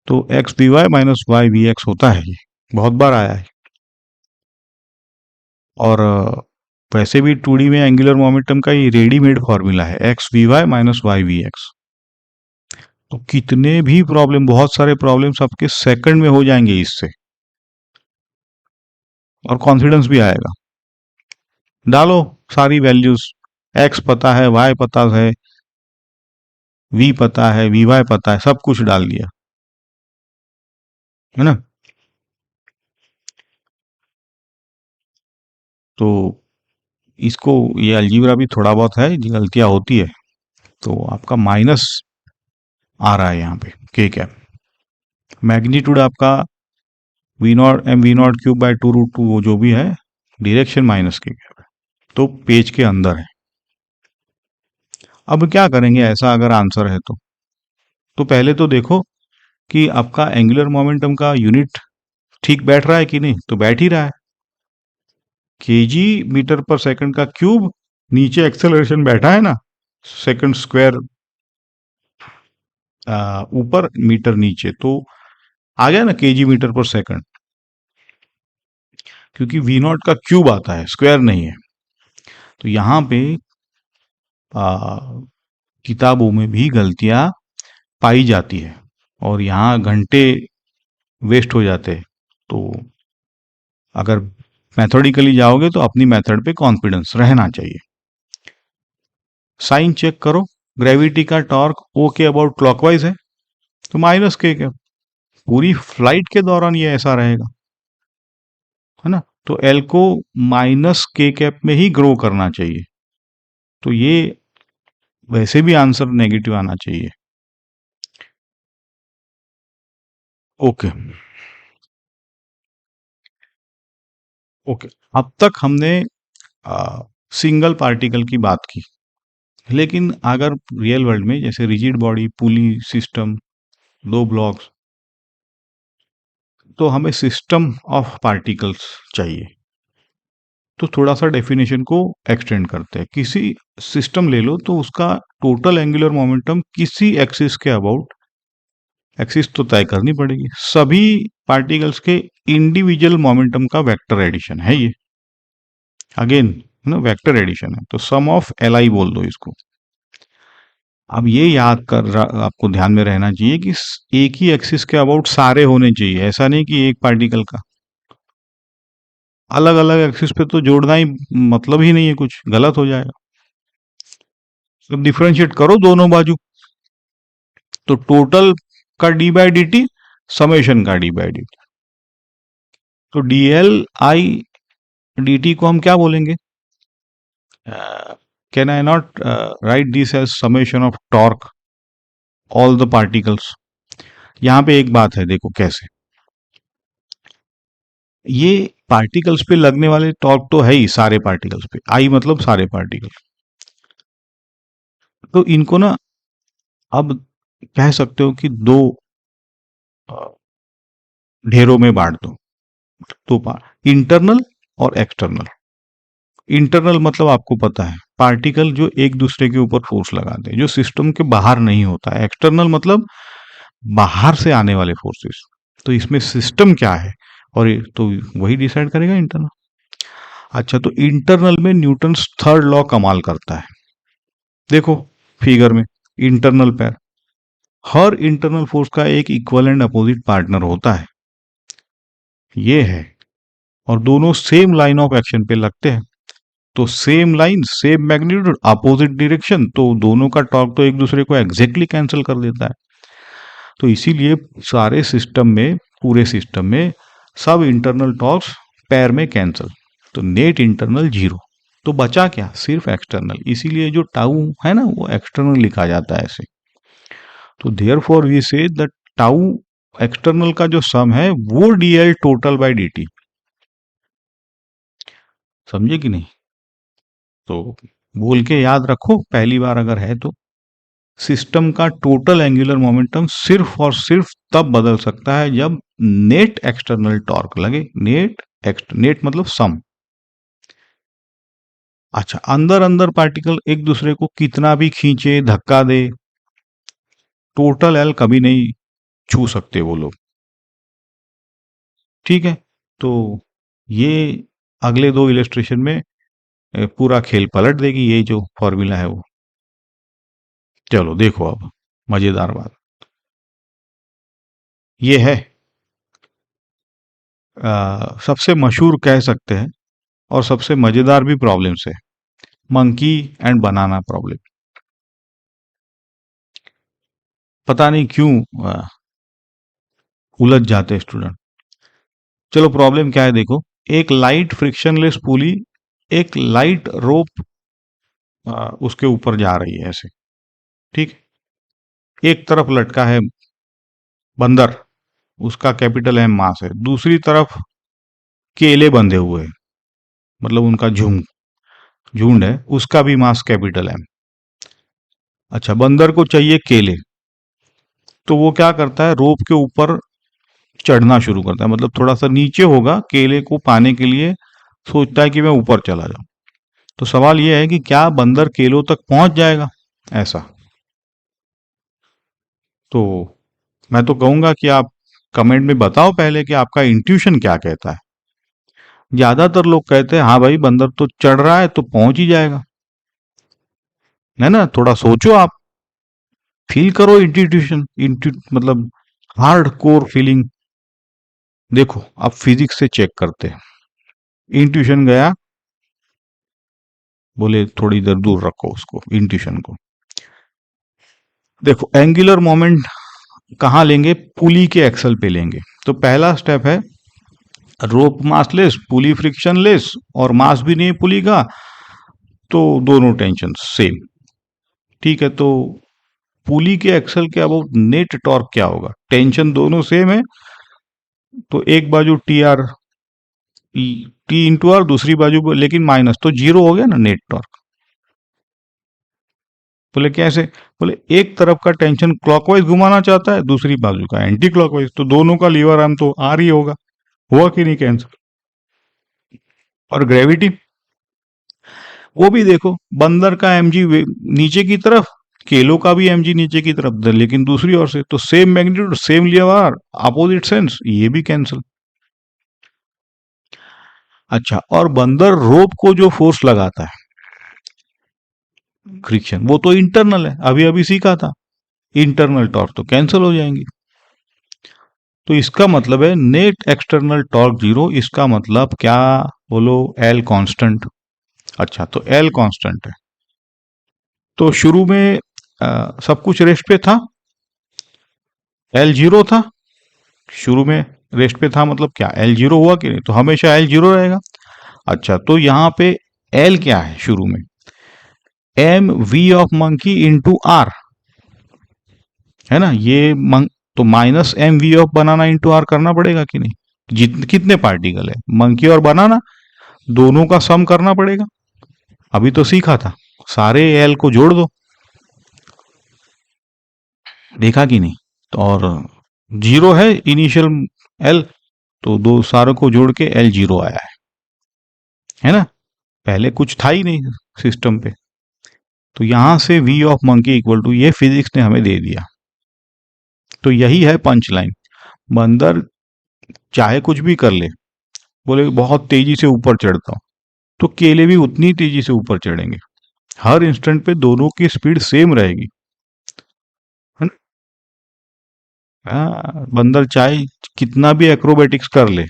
तो X V Y minus Y V X होता है, ये बहुत बार आया है। और वैसे भी 2D में एंगुलर मोमेंटम का ये रेडीमेड फॉर्मूला है, X V Y minus Y V X. तो कितने भी प्रॉब्लम, बहुत सारे प्रॉब्लम्स आपके सेकंड में हो जाएंगे इससे, और कॉन्फिडेंस भी आएगा। डालो सारी वैल्यूज, एक्स पता है, वाई पता है, वी पता है, वी वाई पता है, सब कुछ डाल दिया, है ना। तो इसको, ये अलजीब्रा भी थोड़ा बहुत है, गलतियां होती है, तो आपका माइनस आ रहा है यहाँ पे के कैप, मैग्नीट्यूड आपका V0 m V0 क्यूब/2√2, वो जो भी है, डायरेक्शन माइनस के कैप है, तो पेज के अंदर है। अब क्या करेंगे ऐसा अगर आंसर है तो पहले तो देखो कि आपका एंगुलर मोमेंटम का यूनिट ठीक बैठ रहा है कि नहीं, तो बैठ ही रहा है, केजी मीटर पर सेकंड का क्यूब, नीचे एक्सेलरेशन बैठा है ना, सेकंड स्क्वायर ऊपर, मीटर नीचे, तो आ गया ना केजी मीटर पर सेकंड, क्योंकि V0 का क्यूब आता है, स्क्वायर नहीं है। तो यहाँ पे किताबों में भी गलतियां पाई जाती है, और यहाँ घंटे वेस्ट हो जाते हैं। तो अगर मैथोडिकली जाओगे तो अपनी मेथड पे कॉन्फिडेंस रहना चाहिए। साइन चेक करो, ग्रेविटी का टॉर्क ओ के अबाउट क्लॉकवाइज है, तो माइनस के, पूरी फ्लाइट के दौरान ये ऐसा रहेगा, है ना। तो एल को माइनस के कैप में ही ग्रो करना चाहिए, तो ये वैसे भी आंसर नेगेटिव आना चाहिए। ओके, ओके, अब तक हमने सिंगल पार्टिकल की बात की, लेकिन अगर रियल वर्ल्ड में जैसे रिजिड बॉडी, पुली सिस्टम, दो ब्लॉक्स, तो हमें सिस्टम ऑफ पार्टिकल्स चाहिए। तो थोड़ा सा डेफिनेशन को एक्सटेंड करते हैं, किसी सिस्टम ले लो तो उसका टोटल एंगुलर मोमेंटम किसी एक्सिस के अबाउट, एक्सिस तो तय करनी पड़ेगी, सभी पार्टिकल्स के इंडिविजुअल मोमेंटम का वेक्टर एडिशन है ये, अगेन ना वेक्टर एडिशन है, तो सम ऑफ एल आई बोल दो इसको। अब ये याद कर, आपको ध्यान में रहना चाहिए कि एक ही एक्सिस के अबाउट सारे होने चाहिए, ऐसा नहीं कि एक पार्टिकल का अलग अलग एक्सिस पे तो जोड़ना ही मतलब ही नहीं है, कुछ गलत हो जाएगा। तो डिफरेंशिएट करो दोनों बाजू, तो टोटल का D by D T, summation का डी बाई डी टी, तो D L I D T को हम क्या बोलेंगे, can I not write this as summation of torque all the particles? यहां पे एक बात है, देखो कैसे, ये पार्टिकल्स पे लगने वाले टॉर्क तो है ही सारे पार्टिकल्स पे, आई मतलब सारे पार्टिकल्स, तो इनको ना अब कह सकते हो कि दो ढेरों में बांट दो। तो इंटरनल और एक्सटर्नल। इंटरनल मतलब आपको पता है, पार्टिकल जो एक दूसरे के ऊपर फोर्स लगाते हैं, जो सिस्टम के बाहर नहीं होता है। एक्सटर्नल मतलब बाहर से आने वाले फोर्सेस। तो इसमें सिस्टम क्या है और तो वही डिसाइड करेगा इंटरनल। अच्छा, तो इंटरनल में न्यूटन थर्ड लॉ कमाल करता है। देखो फिगर में इंटरनल पैर, हर इंटरनल फोर्स का एक इक्वल एंड अपोजिट पार्टनर होता है, ये है, और दोनों सेम लाइन ऑफ एक्शन पे लगते हैं। तो same line same magnitude opposite direction, तो दोनों का टॉर्क तो एक दूसरे को एग्जैक्टली कैंसिल कर देता है। तो इसीलिए सारे सिस्टम में, पूरे सिस्टम में सब इंटरनल टॉर्क्स पैर में कैंसिल, तो नेट इंटरनल जीरो। तो बचा क्या, सिर्फ एक्सटर्नल। इसीलिए जो टाउ है ना, वो एक्सटर्नल लिखा जाता है ऐसे। तो therefore we say the tau external का जो सम है वो DL total by D T. समझे कि नहीं? तो बोल के याद रखो पहली बार अगर है तो, सिस्टम का टोटल एंगुलर मोमेंटम सिर्फ और सिर्फ तब बदल सकता है जब नेट एक्सटर्नल टॉर्क लगे। नेट मतलब सम। अच्छा, अंदर अंदर पार्टिकल एक दूसरे को कितना भी खींचे धक्का दे, टोटल एल कभी नहीं छू सकते वो लोग। ठीक है, तो ये अगले दो इलेस्ट्रेशन में पूरा खेल पलट देगी, ये जो फॉर्मूला है वो। चलो देखो अब मजेदार बात ये है, सबसे मशहूर कह सकते हैं और सबसे मजेदार भी प्रॉब्लम से, मंकी एंड बनाना प्रॉब्लम। पता नहीं क्यों उलझ जाते स्टूडेंट। चलो प्रॉब्लम क्या है देखो, एक लाइट फ्रिक्शनलेस पुली एक लाइट रोप उसके ऊपर जा रही है ऐसे, ठीक। एक तरफ लटका है बंदर, उसका कैपिटल एम मास है, दूसरी तरफ केले बंधे हुए हैं, मतलब उनका झुंड है, उसका भी मास कैपिटल एम। अच्छा, बंदर को चाहिए केले, तो वो क्या करता है, रोप के ऊपर चढ़ना शुरू करता है, मतलब थोड़ा सा नीचे होगा केले को पाने के लिए, सोचता है कि मैं ऊपर चला जाऊं। तो सवाल यह है कि क्या बंदर केलों तक पहुंच जाएगा, ऐसा। तो मैं तो कहूंगा कि आप कमेंट में बताओ पहले कि आपका इंट्यूशन क्या कहता है। ज्यादातर लोग कहते हैं हाँ भाई बंदर तो चढ़ रहा है तो पहुंच ही जाएगा, है ना। थोड़ा सोचो आप, फील करो इंट्यूशन, मतलब हार्ड कोर फीलिंग। देखो अब फिजिक्स से चेक करते हैं। इंट्यूशन गया, बोले थोड़ी देर दूर रखो उसको, इंट्यूशन को। देखो एंगुलर मोमेंट कहाँ लेंगे, पुली के एक्सल पे लेंगे। तो पहला स्टेप है रोप मासलेस, पुली फ्रिक्शनलेस, और मास भी नहीं पुली का, तो दोनों टेंशन सेम। ठीक है, तो पुली के एक्सल के अबाउट नेट टॉर्क क्या होगा, टेंशन दोनों सेम है, तो एक बाजू T R, T into R, दूसरी बाजू लेकिन माइनस, तो जीरो हो गया ना नेट टॉर्क। बोले कैसे, बोले एक तरफ का टेंशन क्लॉकवाइज घुमाना चाहता है, दूसरी बाजू का एंटी क्लॉकवाइज, तो दोनों का लीवर आर्म तो आर ही होगा। हुआ कि नहीं कैंसिल। और ग्रेविटी, वो भी देखो, बंदर का एमजी नीचे की तरफ, केलों का भी एमजी नीचे की तरफ, लेकिन दूसरी ओर से, तो same magnitude same lever, opposite sense, ये भी कैंसिल। अच्छा, और बंदर रोप को जो फोर्स लगाता है फ्रिक्शन, वो तो इंटरनल है, अभी अभी सीखा था, इंटरनल टॉर्क तो कैंसिल हो जाएंगे। तो इसका मतलब है नेट एक्सटर्नल टॉर्क जीरो, इसका मतलब क्या, बोलो एल कांस्टेंट। अच्छा, तो एल कांस्टेंट है, तो शुरू में सब कुछ रेस्ट पे था, एल जीरो था, शुरू में रेस्ट पे था, मतलब क्या एल जीरो हुआ कि नहीं, तो हमेशा एल जीरो रहेगा। अच्छा, तो यहाँ पे एल क्या है शुरू में, M V of monkey into R, है ना, ये तो minus M V of banana into R करना पड़ेगा कि नहीं? कितने पार्टिकल है, मंकी और बनाना, दोनों का सम करना पड़ेगा। अभी तो सीखा था, सारे एल को जोड़ दो, देखा कि नहीं? तो और जीरो है इनिशियल एल, तो दो सारों को जोड़ के एल जीरो आया है ना? पहले कुछ था ही नहीं सिस्टम पे। तो यहां से V of monkey equal to, ये फिजिक्स ने हमें दे दिया। तो यही है पंच लाइन। बंदर चाहे कुछ भी कर ले, बोले बहुत तेजी से ऊपर चढ़ता हूं, तो केले भी उतनी तेजी से ऊपर चढ़ेंगे। हर इंस्टेंट पे दोनों की स्पीड सेम रहेगी, है ना? हाँ, बंदर चाहे कितना भी एक्रोबेटिक्स कर ले,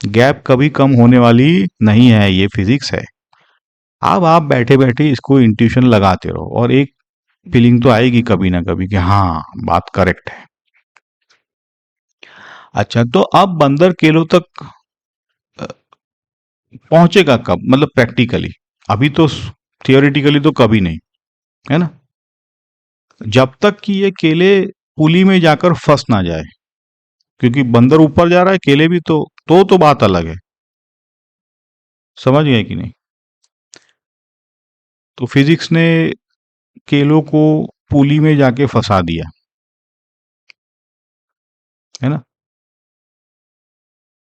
गैप कभी कम होने वाली नहीं है, ये फिजिक्स है। अब आप बैठे बैठे इसको इंट्यूशन लगाते रहो, और एक फीलिंग तो आएगी कभी ना कभी कि हाँ, बात करेक्ट है। अच्छा, तो अब बंदर केलों तक पहुंचेगा कब, मतलब प्रैक्टिकली? अभी तो थियोरिटिकली तो कभी नहीं, है ना? जब तक कि ये केले पुली में जाकर फंस ना जाए, क्योंकि बंदर ऊपर जा रहा है, केले भी तो बात अलग है। समझ गए कि नहीं? तो फिजिक्स ने केलों को पुली में जाके फंसा दिया, है ना?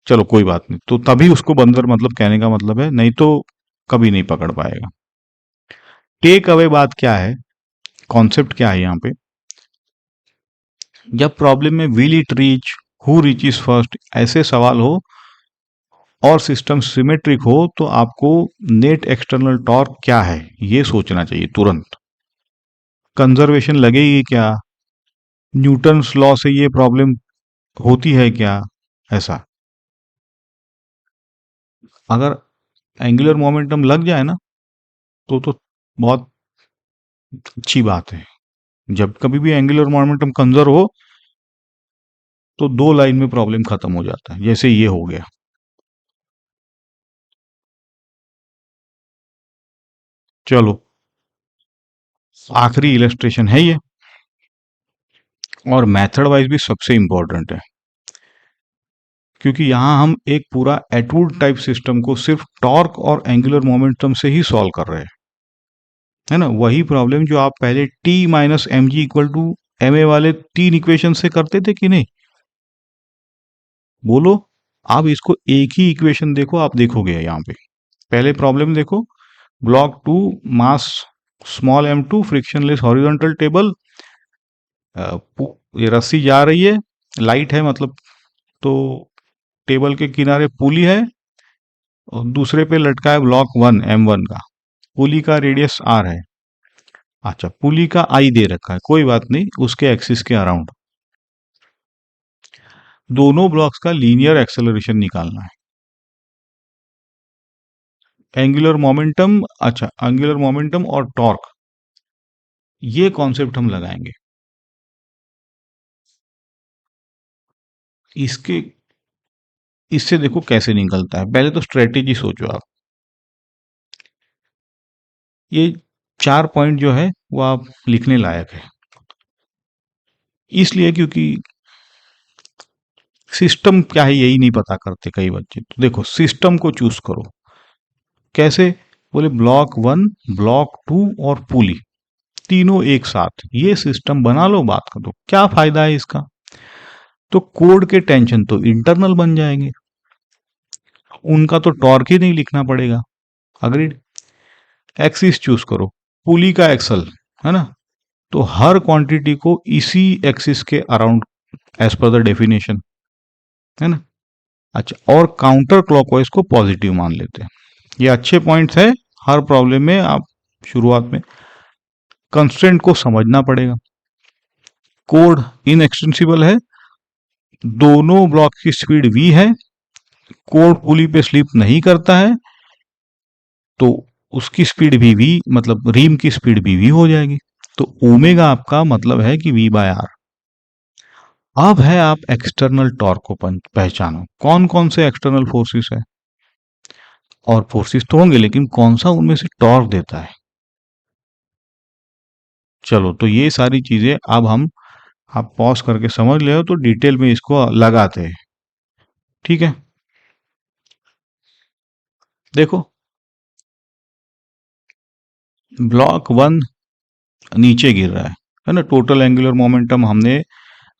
चलो कोई बात नहीं, तो तभी उसको बंदर मतलब कहने का मतलब है, नहीं तो कभी नहीं पकड़ पाएगा। टेक अवे बात क्या है, कॉन्सेप्ट क्या है यहाँ पे? जब प्रॉब्लम में will it reach, who reaches first, ऐसे सवाल हो और सिस्टम सिमेट्रिक हो, तो आपको नेट एक्सटर्नल टॉर्क क्या है ये सोचना चाहिए तुरंत। कंजर्वेशन लगेगी क्या, न्यूटन्स लॉ से ये प्रॉब्लम होती है क्या, ऐसा। अगर एंगुलर मोमेंटम लग जाए ना, तो बहुत अच्छी बात है। जब कभी भी एंगुलर मोमेंटम कंजर्व हो, तो दो लाइन में प्रॉब्लम खत्म हो जाता है, जैसे ये हो गया। चलो, आखिरी इलस्ट्रेशन है ये, और मेथड वाइज भी सबसे इंपॉर्टेंट है, क्योंकि यहां हम एक पूरा एटवुड टाइप सिस्टम को सिर्फ टॉर्क और एंगुलर मोमेंटम से ही सॉल्व कर रहे हैं, है ना? वही प्रॉब्लम जो आप पहले T minus M G equal to M A वाले तीन इक्वेशन से करते थे कि नहीं? बोलो। आप इसको एक ही इक्वेशन देखो, आप देखोगे यहाँ पे। पहले प्रॉब्लम देखो, block two, mass small M two, frictionless horizontal table, ये रस्सी जा रही है, लाइट है मतलब, तो टेबल के किनारे पुली है, और दूसरे पे लटका है ब्लॉक वन एम वन का, पुली का रेडियस आर है। अच्छा, पुली का आई दे रखा है, कोई बात नहीं, उसके एक्सिस के अराउंड दोनों ब्लॉक्स का लीनियर एक्सेलरेशन निकालना है। एंगुलर मोमेंटम, अच्छा, एंगुलर मोमेंटम और टॉर्क, ये कॉन्सेप्ट हम लगाएंगे। इसके इससे देखो कैसे निकलता है, पहले तो स्ट्रेटेजी सोचो आप। ये चार पॉइंट जो है वो आप लिखने लायक है, इसलिए क्योंकि सिस्टम क्या है यही नहीं पता करते कई बच्चे। तो देखो, सिस्टम को चूज करो। कैसे? बोले ब्लॉक वन, ब्लॉक टू और पुली, तीनों एक साथ ये सिस्टम बना लो, बात कर दो। क्या फायदा है इसका? तो कोड के टेंशन तो इंटरनल बन जाएंगे, उनका तो टॉर्क ही नहीं लिखना पड़ेगा। अग्रीड। एक्सिस चूज करो, पुली का एक्सल, है ना? तो हर क्वांटिटी को इसी एक्सिस के around as per the definition, है ना? अच्छा, और काउंटर क्लॉकवाइज को पॉजिटिव मान लेते हैं। ये अच्छे पॉइंट्स है। हर प्रॉब्लम में आप शुरुआत में कंस्ट्रेंट को समझना पड़ेगा। कोड इनएक्सटेंसिबल है, दोनों ब्लॉक की स्पीड v है, कोड पुली पे स्लिप नहीं करता है, तो उसकी स्पीड भी v, मतलब रीम की स्पीड भी v हो जाएगी। तो ओमेगा आपका मतलब है कि v बाय आर। अब है आप एक्सटर्नल टॉर्क को पहचानो, कौन कौन से एक्सटर्नल फोर्सेस है। और फोर्सेस तो होंगे, लेकिन कौन सा उनमें से टॉर्क देता है? चलो, तो ये सारी चीजें अब हम, आप पॉज करके समझ ले तो डिटेल में इसको लगाते हैं। ठीक है, देखो ब्लॉक वन नीचे गिर रहा है ना। टोटल एंगुलर मोमेंटम हमने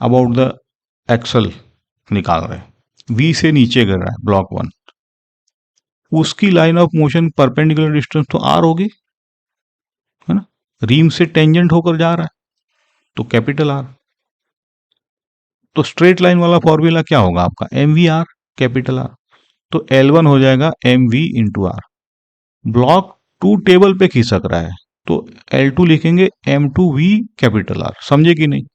अबाउट द एक्सल निकाल रहे हैं, वी से नीचे गिर रहा है ब्लॉक वन। उसकी line of motion perpendicular distance तो आर होगी, है ना। रीम से टेंजेंट होकर जा रहा है तो कैपिटल आर। तो स्ट्रेट लाइन वाला फॉर्मूला क्या होगा आपका, M V R capital R. तो एल वन हो जाएगा M V into R. Block two table पे खिसक रहा है तो एल टू लिखेंगे M two V capital R. समझे कि नहीं।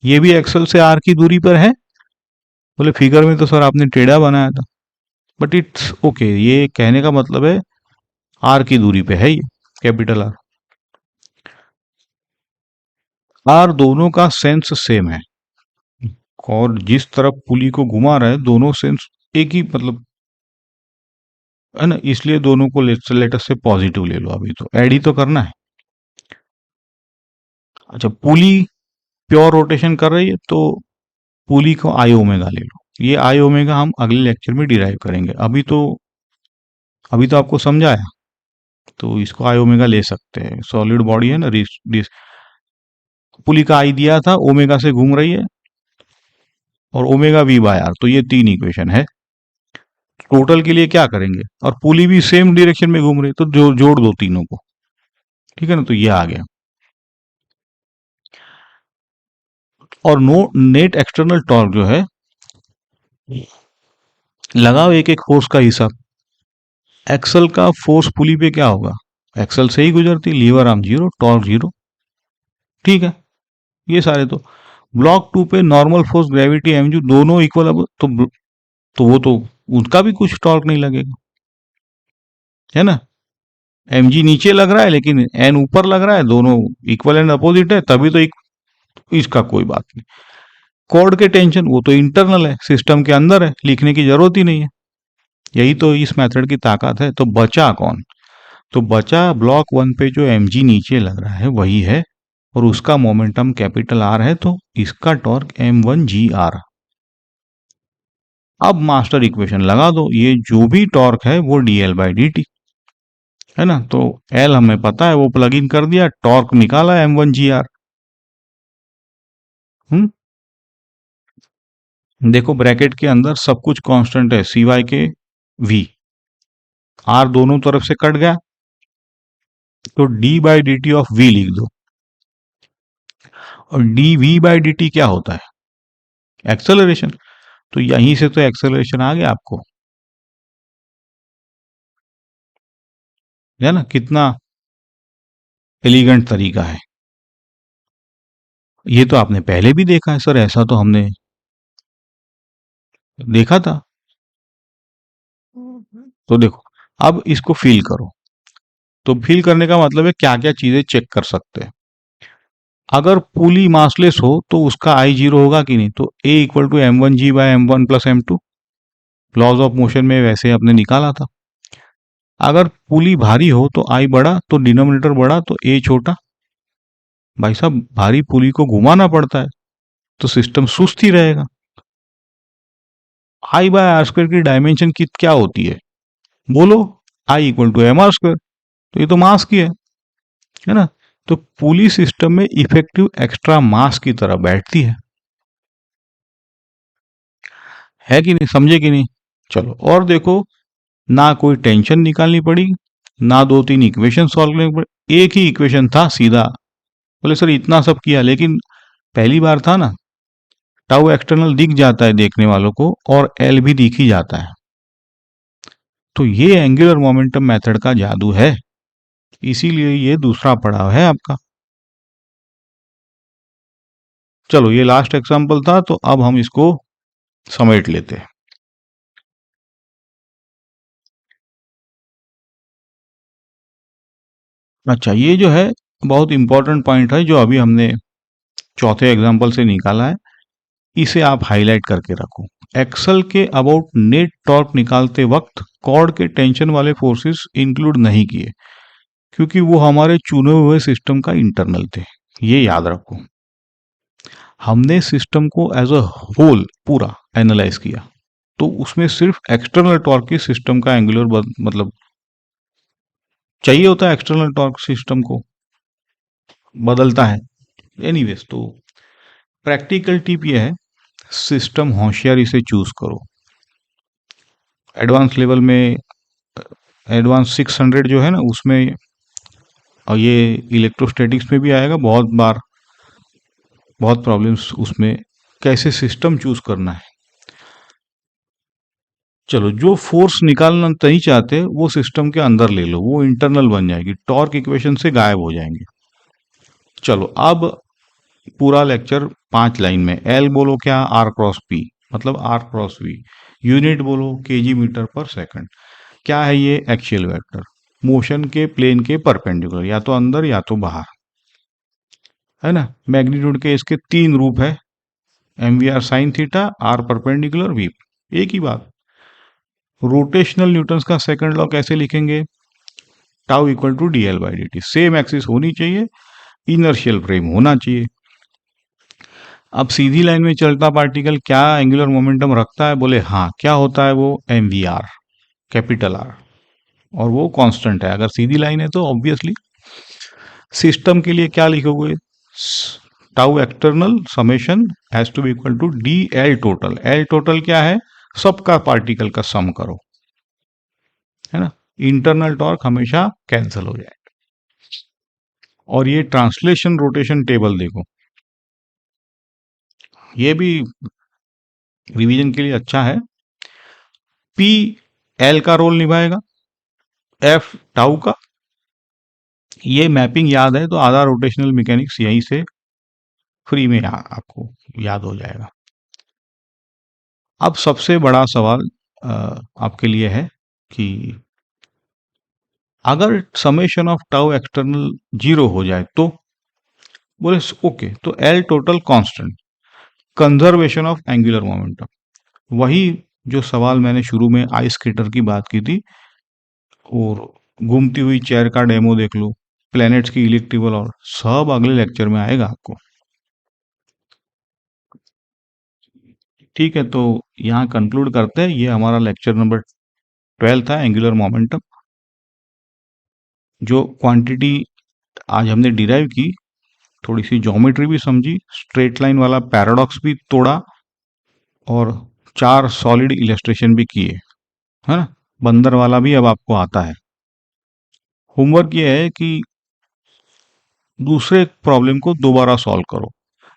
ये भी एक्सल से आर की दूरी पर है। बोले फिगर में तो सर आपने टेढ़ा बनाया था, बट इट्स ओके। ये कहने का मतलब है आर की दूरी पे है ये कैपिटल आर। आर दोनों का सेंस सेम है, और जिस तरफ पुली को घुमा रहा है दोनों सेंस एक ही, मतलब है ना। इसलिए दोनों को लेटर से पॉजिटिव ले लो। अभी तो ऐड ही तो करना है। अच्छा, पुली प्योर रोटेशन कर रही है तो पुली को आई ओमेगा ले लो। ये आई ओमेगा हम अगले लेक्चर में डिराइव करेंगे। अभी तो आपको समझाया, तो इसको आई ओमेगा ले सकते हैं। सॉलिड बॉडी है ना, पुली का आई दिया था, ओमेगा से घूम रही है, और ओमेगा वी बाय आर। तो ये तीन इक्वेशन है। टोटल के लिए क्या करेंगे, और पुली भी सेम डायरेक्शन में घूम रही है तो जोड़ दो तीनों को। ठीक है ना, तो ये आ गया। और नो नेट एक्सटर्नल टॉर्क जो है, लगाओ एक एक फोर्स का हिसाब। एक्सल का फोर्स पुली पे क्या होगा, एक्सल से ही गुजरती, lever arm zero, torque zero. ठीक है, ये सारे तो। ब्लॉक टू पे normal force gravity M G दोनों इक्वल, अब तो वो तो उनका भी कुछ टॉर्क नहीं लगेगा, है ना। एम जी नीचे लग रहा है लेकिन एन ऊपर लग रहा है, दोनों इक्वल एंड अपोजिट है, तभी तो इसका कोई बात नहीं। कॉर्ड के टेंशन वो तो इंटरनल है, सिस्टम के अंदर है, लिखने की जरूरत ही नहीं है। यही तो इस मेथड की ताकत है। तो बचा कौन, तो बचा ब्लॉक वन पे जो एम जी नीचे लग रहा है वही है, और उसका मोमेंटम कैपिटल आर है, तो इसका torque M one G R. अब मास्टर इक्वेशन लगा दो, ये जो भी टॉर्क है वो D L by D T है ना। तो एल हमें पता है, वो प्लग इन कर दिया, टॉर्क निकाला एम वन जी आर। देखो ब्रैकेट के अंदर सब कुछ कांस्टेंट है, सीवाई के वी। आर दोनों तरफ से कट गया तो D by D T of V लिख दो। और D V by D T क्या होता है, एक्सेलरेशन। तो यहीं से तो एक्सेलरेशन आ गया आपको, है ना। कितना एलिगेंट तरीका है। ये तो आपने पहले भी देखा है सर, ऐसा तो हमने देखा था। तो देखो, अब इसको फील करो। तो फील करने का मतलब है क्या क्या चीजें चेक कर सकते हैं। अगर पुली मासलेस हो तो उसका आई जीरो होगा कि नहीं, तो A equal to M one g by M one plus M two, laws of motion में वैसे आपने निकाला था। अगर पुली भारी हो तो आई बड़ा, तो डिनोमिनेटर बड़ा तो ए छोटा। भाई साहब, भारी पुली को घुमाना पड़ता है तो सिस्टम सुस्त ही रहेगा। आई बाय आर स्क्वायर की डायमेंशन की क्या होती है, बोलो। I equal to M R square, तो ये तो मास की है ना। तो पुली सिस्टम में इफेक्टिव एक्स्ट्रा मास की तरह बैठती है कि नहीं, समझे कि नहीं। चलो और देखो, ना कोई टेंशन निकालनी पड़ी, ना दो तीन इक्वेशन सॉल्व करनी पड़ी, एक ही इक्वेशन था सीधा। बोले सर इतना सब किया, लेकिन पहली बार था ना। टाउ एक्सटर्नल दिख जाता है देखने वालों को, और एल भी दिख ही जाता है। तो ये एंगुलर मोमेंटम मेथड का जादू है, इसीलिए ये दूसरा पड़ाव है आपका। चलो, ये लास्ट एग्जांपल था, तो अब हम इसको समेट लेते हैं। अच्छा, ये जो है बहुत इंपॉर्टेंट पॉइंट है जो अभी हमने चौथे एग्जाम्पल से निकाला है, इसे आप हाईलाइट करके रखो। एक्सल के अबाउट नेट टॉर्क निकालते वक्त कॉर्ड के टेंशन वाले फोर्सेस इंक्लूड नहीं किए, क्योंकि वो हमारे चुने हुए सिस्टम का इंटरनल थे। ये याद रखो। हमने सिस्टम को एज अ होल पूरा एनालाइज किया, तो उसमें सिर्फ एक्सटर्नल टॉर्क ही सिस्टम का एंगुलर मतलब चाहिए होता है, एक्सटर्नल टॉर्क सिस्टम को बदलता है। एनीवेज, तो प्रैक्टिकल टिप ये है, सिस्टम होशियारी से चूज करो। एडवांस लेवल में, एडवांस 600 जो है ना उसमें, और ये इलेक्ट्रोस्टैटिक्स में भी आएगा बहुत बार, बहुत प्रॉब्लम्स उसमें, कैसे सिस्टम चूज करना है। चलो, जो फोर्स निकालना नहीं चाहते वो सिस्टम के अंदर ले लो, वो इंटरनल बन जाएगी, टॉर्क इक्वेशन से गायब हो जाएंगे। चलो, अब पूरा लेक्चर 5 लाइन में। एल बोलो क्या, आर क्रॉस पी, मतलब आर क्रॉस वी। यूनिट बोलो केजी मीटर पर सेकंड। क्या है ये, एक्सियल वेक्टर, मोशन के प्लेन के परपेंडिकुलर, या तो अंदर या तो बाहर, है ना। मैग्नीट्यूड के इसके 3 रूप है, M V R sine theta, R perpendicular, V. एक ही बात। रोटेशनल न्यूटन्स का सेकंड लॉ कैसे लिखेंगे, tau equal to D L by D T. Same axis होनी चाहिए, इनर्शियल फ्रेम होना चाहिए। अब सीधी लाइन में चलता पार्टिकल क्या एंगुलर मोमेंटम रखता है, बोले हाँ, क्या होता है वो, M V R, capital R, और वो कांस्टेंट है। अगर सीधी लाइन है तो ऑब्वियसली। सिस्टम के लिए क्या लिखोगे, tau external summation has to be equal to D L total. L total क्या है, सबका पार्टिकल का सम करो, है ना। इंटरनल टॉर्क हमेशा कैंसिल हो जाए। और ये ट्रांसलेशन रोटेशन टेबल देखो, ये भी रिवीजन के लिए अच्छा है। पी एल का रोल निभाएगा, एफ टाउ का। ये मैपिंग याद है तो आधा रोटेशनल मैकेनिक्स यहीं से फ्री में आपको याद हो जाएगा। अब सबसे बड़ा सवाल आपके लिए है कि अगर समेशन ऑफ टाउ एक्सटर्नल 0 हो जाए तो, बोले ओके, तो L total constant, conservation of angular momentum. वही जो सवाल मैंने शुरू में आइस स्केटर की बात की थी, और घूमती हुई चेयर का डेमो देख लो, प्लैनेट्स की इलेक्ट्रिकल, और सब अगले लेक्चर में आएगा आपको। ठीक है, तो यहाँ कंक्लूड करते हैं। ये हमारा लेक्चर नंबर 12 था, एंगुलर मोमेंटम। जो क्वांटिटी आज हमने डिराइव की, थोड़ी सी ज्योमेट्री भी समझी, स्ट्रेट लाइन वाला पैराडॉक्स भी तोड़ा, और 4 सॉलिड इलस्ट्रेशन भी किए, है ना। बंदर वाला भी अब आपको आता है। होमवर्क ये है कि दूसरे प्रॉब्लम को दोबारा सॉल्व करो,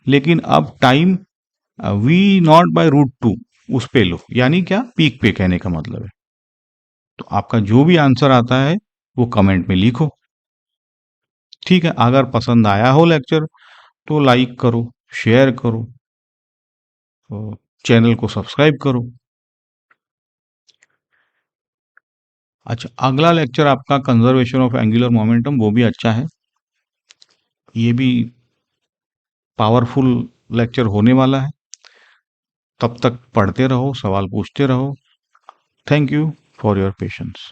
लेकिन अब time V naught by root 2 उस पे लो, यानी क्या, पीक पे कहने का मतलब है। तो आपका जो भी आंसर आता है वो कमेंट में लिखो। ठीक है, अगर पसंद आया हो लेक्चर तो लाइक करो, शेयर करो, तो चैनल को सब्सक्राइब करो। अच्छा, अगला लेक्चर आपका कंजर्वेशन ऑफ एंगुलर मोमेंटम, वो भी अच्छा है। ये भी पावरफुल लेक्चर होने वाला है। तब तक पढ़ते रहो, सवाल पूछते रहो। Thank you for your patience.